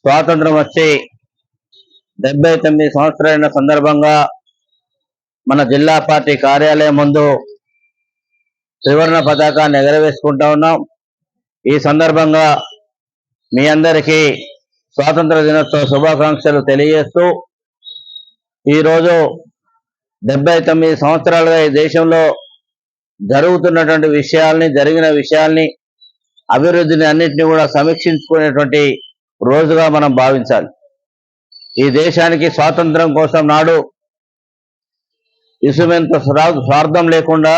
స్వాతంత్రం వచ్చి 79 సంవత్సరాల సందర్భంగా మన జిల్లా పార్టీ కార్యాలయం ముందు త్రివర్ణ పతాకాన్ని ఎగరవేసుకుంటా ఉన్నాం. ఈ సందర్భంగా మీ అందరికీ స్వాతంత్ర దినోత్సవ శుభాకాంక్షలు తెలియజేస్తూ ఈరోజు 79 సంవత్సరాలుగా ఈ దేశంలో జరుగుతున్నటువంటి జరిగిన విషయాల్ని అభివృద్ధిని అన్నింటినీ కూడా సమీక్షించుకునేటువంటి రోజుగా మనం భావించాలి. ఈ దేశానికి స్వాతంత్రం కోసం నాడు ఇసుమెంత స్వార్థం లేకుండా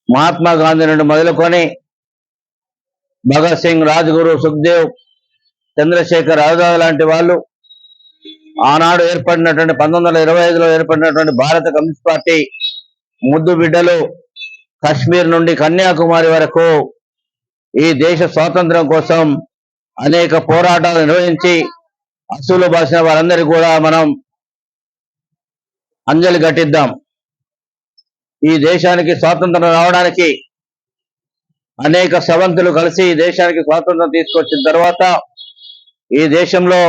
మహాత్మా గాంధీ నుండి మొదలుకొని భగత్ సింగ్, రాజ్గురు, సుఖ్దేవ్, చంద్రశేఖర్ ఆజాద్ లాంటి వాళ్ళు ఆనాడు ఏర్పడినటువంటి 1925లో ఏర్పడినటువంటి భారత కమ్యూనిస్ట్ పార్టీ ముద్దు బిడ్డలు కాశ్మీర్ నుండి కన్యాకుమారి వరకు ఈ దేశ స్వాతంత్రం కోసం అనేక పోరాటాలు నిర్వహించి అసూలు బాసిన వారందరికీ కూడా మనం అంజలి ఘటిద్దాం. ఈ దేశానికి స్వాతంత్రం రావడానికి అనేక సవంతులు కలిసి ఈ దేశానికి స్వాతంత్రం తీసుకొచ్చిన తర్వాత ఈ దేశంలో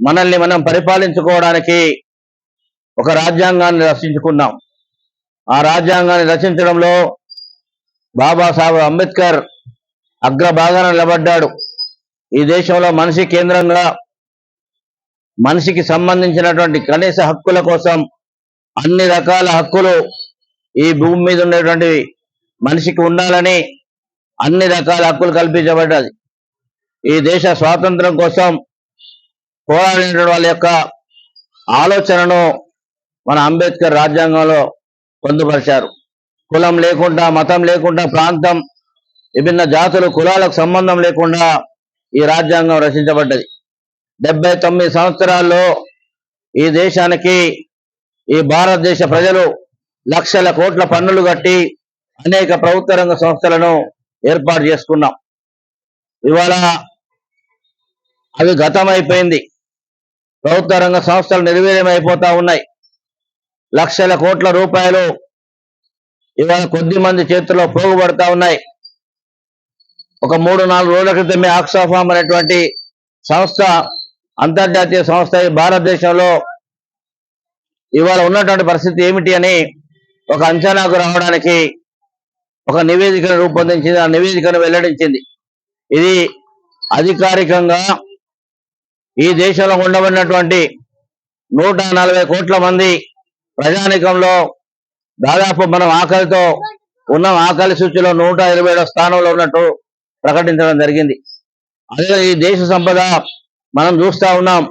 మనల్ని మనం పరిపాలించుకోవడానికి ఒక రాజ్యాంగాన్ని రచించుకున్నాం. ఆ రాజ్యాంగాన్ని రచించడంలో బాబాసాహెబ్ అంబేద్కర్ అగ్రభాగాన నిలబడ్డాడు. ఈ దేశంలో మనిషి కేంద్రంగా మనిషికి సంబంధించినటువంటి కనీస హక్కుల కోసం అన్ని రకాల హక్కులు ఈ భూమి మీద ఉండేటువంటి మనిషికి ఉండాలని అన్ని రకాల హక్కులు కల్పించబడ్డది. ఈ దేశ స్వాతంత్రం కోసం పోరాడిన వాళ్ళ యొక్క ఆలోచనను మన అంబేద్కర్ రాజ్యాంగంలో పొందుపరిచారు. కులం లేకుండా, మతం లేకుండా, ప్రాంతం, విభిన్న జాతులు, కులాలకు సంబంధం లేకుండా ఈ రాజ్యాంగం రచించబడ్డది. 79 సంవత్సరాల్లో ఈ దేశానికి, ఈ భారతదేశ ప్రజలు లక్షల కోట్ల పన్నులు కట్టి అనేక ప్రభుత్వ రంగ సంస్థలను ఏర్పాటు చేసుకున్నాం. ఇవాళ అవి గతమైపోయింది. ప్రభుత్వ రంగ సంస్థలు నిర్వీర్యమైపోతా ఉన్నాయి. లక్షల కోట్ల రూపాయలు ఇవాళ కొద్ది మంది చేతుల్లో పోగుపడతా ఉన్నాయి. ఒక 3-4 రోజుల క్రితమే ఆక్స్ఫామ్ అనేటువంటి సంస్థ, అంతర్జాతీయ సంస్థ, భారతదేశంలో ఇవాళ ఉన్నటువంటి పరిస్థితి ఏమిటి అని ఒక అంచనాకు రావడానికి ఒక నివేదికను రూపొందించింది. ఆ నివేదికను వెల్లడించింది. ఇది అధికారికంగా ఈ దేశంలో ఉండబడినటువంటి 140 కోట్ల మంది ప్రజానికంలో దాదాపు మనం ఆకలితో ఉన్న ఆకలి సూచిలో 127వ స్థానంలో ఉన్నట్టు ప్రకటించడం జరిగింది. అదే ఈ దేశ సంపద మనం చూస్తా ఉన్నాం.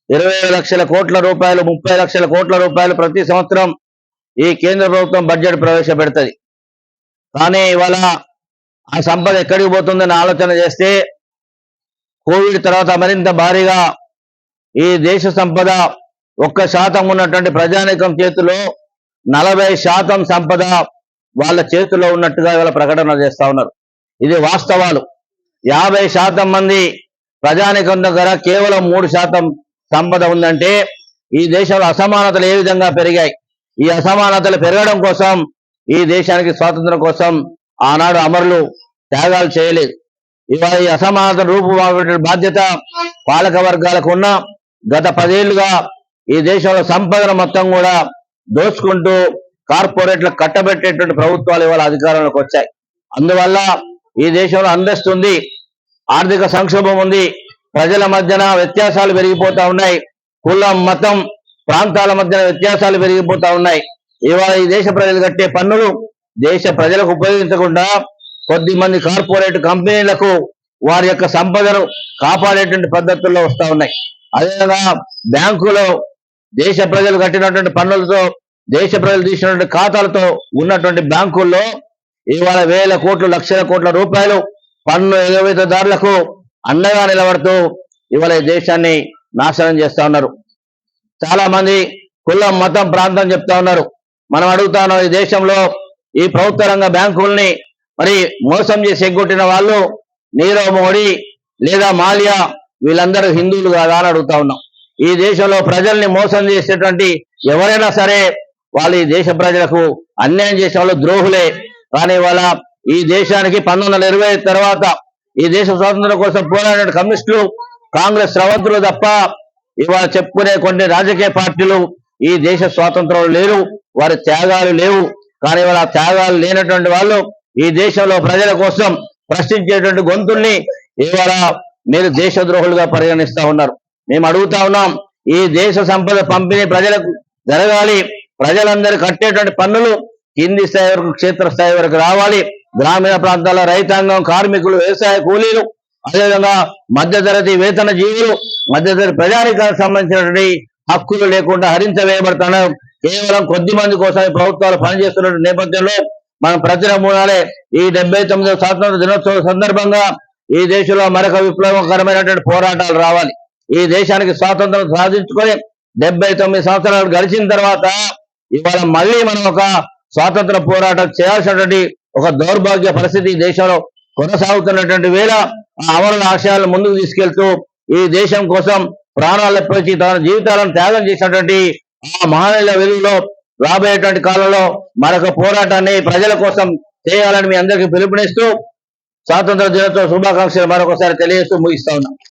20 లక్షల కోట్ల రూపాయలు, 30 లక్షల కోట్ల రూపాయలు ప్రతి సంవత్సరం ఈ కేంద్ర ప్రభుత్వం బడ్జెట్ ప్రవేశపెడుతుంది. కానీ ఇవాళ ఆ సంపద ఎక్కడికి పోతుందని ఆలోచన చేస్తే కోవిడ్ తర్వాత మరింత భారీగా ఈ దేశ సంపద 1% ఉన్నటువంటి ప్రజానీకం చేతిలో 40% సంపద వాళ్ళ చేతిలో ఉన్నట్టుగా ఇవాళ ప్రకటన చేస్తా ఉన్నారు. ఇది వాస్తవాలు. 50% మంది ప్రజానీకం దగ్గర కేవలం 3% సంపద ఉందంటే ఈ దేశంలో అసమానతలు ఏ విధంగా పెరిగాయి. ఈ అసమానతలు పెరగడం కోసం ఈ దేశానికి స్వాతంత్రం కోసం ఆనాడు అమరులు త్యాగాలు చేయలేదు. ఇవాళ ఈ అసమానత రూపుమాపే బాధ్యత పాలక వర్గాలకు ఉన్న గత 10 ఏళ్లుగా ఈ దేశంలో సంపదను మొత్తం కూడా దోచుకుంటూ కార్పొరేట్లకు కట్టబెట్టేటువంటి ప్రభుత్వాలు ఇవాళ అధికారంలోకి వచ్చాయి. అందువల్ల ఈ దేశంలో అందిస్తుంది, ఆర్థిక సంక్షోభం ఉంది, ప్రజల మధ్యన వ్యత్యాసాలు పెరిగిపోతా ఉన్నాయి, కులం, మతం, ప్రాంతాల మధ్యన వ్యత్యాసాలు పెరిగిపోతా ఉన్నాయి. ఇవాళ ఈ దేశ ప్రజలు కట్టే పన్నులు దేశ ప్రజలకు ఉపయోగించకుండా కొద్ది మంది కార్పొరేట్ కంపెనీలకు వారి యొక్క సంపదను కాపాడేటువంటి పద్ధతుల్లో వస్తూ ఉన్నాయి. అదేవిధంగా బ్యాంకులో దేశ ప్రజలు కట్టినటువంటి పన్నులతో, దేశ ప్రజలు తీసినటువంటి ఖాతాలతో ఉన్నటువంటి బ్యాంకుల్లో ఇవాళ వేల కోట్లు, లక్షల కోట్ల రూపాయలు పన్ను ఎగవేతదారులకు అండగా నిలబడుతూ ఇవాళ ఈ దేశాన్ని నాశనం చేస్తా ఉన్నారు. చాలా మంది కులం, మతం, ప్రాంతం చెప్తా ఉన్నారు. మనం అడుగుతా ఉన్నాం, ఈ దేశంలో ఈ ప్రభుత్వ రంగ బ్యాంకుల్ని మరి మోసం చేసి ఎగ్గొట్టిన వాళ్ళు నీరవ్ మోడీ లేదా మాల్యా వీళ్ళందరూ హిందువులు కాదా అని అడుగుతా ఉన్నాం. ఈ దేశంలో ప్రజల్ని మోసం చేసేటువంటి ఎవరైనా సరే వాళ్ళు ఈ దేశ ప్రజలకు అన్యాయం చేసే వాళ్ళు ద్రోహులే. కానీ వాళ్ళ ఈ దేశానికి 1920 తర్వాత ఈ దేశ స్వాతంత్రం కోసం పోరాడిన కమ్యూనిస్టులు, కాంగ్రెస్ స్రవంతులు తప్ప ఇవాళ చెప్పుకునే కొన్ని రాజకీయ పార్టీలు ఈ దేశ స్వాతంత్రం లేరు, వారి త్యాగాలు లేవు. కానీ ఇవాళ త్యాగాలు లేనటువంటి వాళ్ళు ఈ దేశంలో ప్రజల కోసం ప్రశ్నించేటువంటి గొంతుల్ని ఇవాళ మీరు దేశద్రోహులుగా పరిగణిస్తా ఉన్నారు. మేము అడుగుతా ఉన్నాం, ఈ దేశ సంపద పంపిణీ ప్రజలకు జరగాలి. ప్రజలందరూ కట్టేటువంటి పన్నులు కింది స్థాయి వరకు, క్షేత్రస్థాయి వరకు రావాలి. గ్రామీణ ప్రాంతాల రైతాంగం, కార్మికులు, వ్యవసాయ కూలీలు, అదేవిధంగా మధ్యతరగతి వేతన జీవులు, మధ్యతరగతి ప్రజానికానికి సంబంధించినటువంటి హక్కులు లేకుండా హరించవేయబడుతున్నాయి. కేవలం కొద్ది మంది కోసం ప్రభుత్వాలు పనిచేస్తున్న నేపథ్యంలో మనం ప్రతి నమూనాలే ఈ 79వ స్వాతంత్ర దినోత్సవం సందర్భంగా ఈ దేశంలో మరొక విప్లవకరమైనటువంటి పోరాటాలు రావాలి. ఈ దేశానికి స్వాతంత్రం సాధించుకొని 79 సంవత్సరాలు గడిచిన తర్వాత ఇవాళ మళ్ళీ మనం ఒక స్వాతంత్ర పోరాటం చేయాల్సినటువంటి ఒక దౌర్భాగ్య పరిస్థితి ఈ దేశంలో కొనసాగుతున్నటువంటి వేళ ఆ అమరుల ఆశయాలను ముందుకు తీసుకెళ్తూ ఈ దేశం కోసం ప్రాణాలు అర్పించి తన జీవితాలను త్యాగం చేసినటువంటి ఆ మహనీయుల వెలుగులో రాబోయేటువంటి కాలంలో మరొక పోరాటాన్ని ప్రజల కోసం చేయాలని మీ అందరికీ పిలుపునిస్తూ స్వాతంత్ర దినోత్సవ శుభాకాంక్షలు మరొకసారి తెలియజేస్తూ ముగిస్తా ఉన్నాం.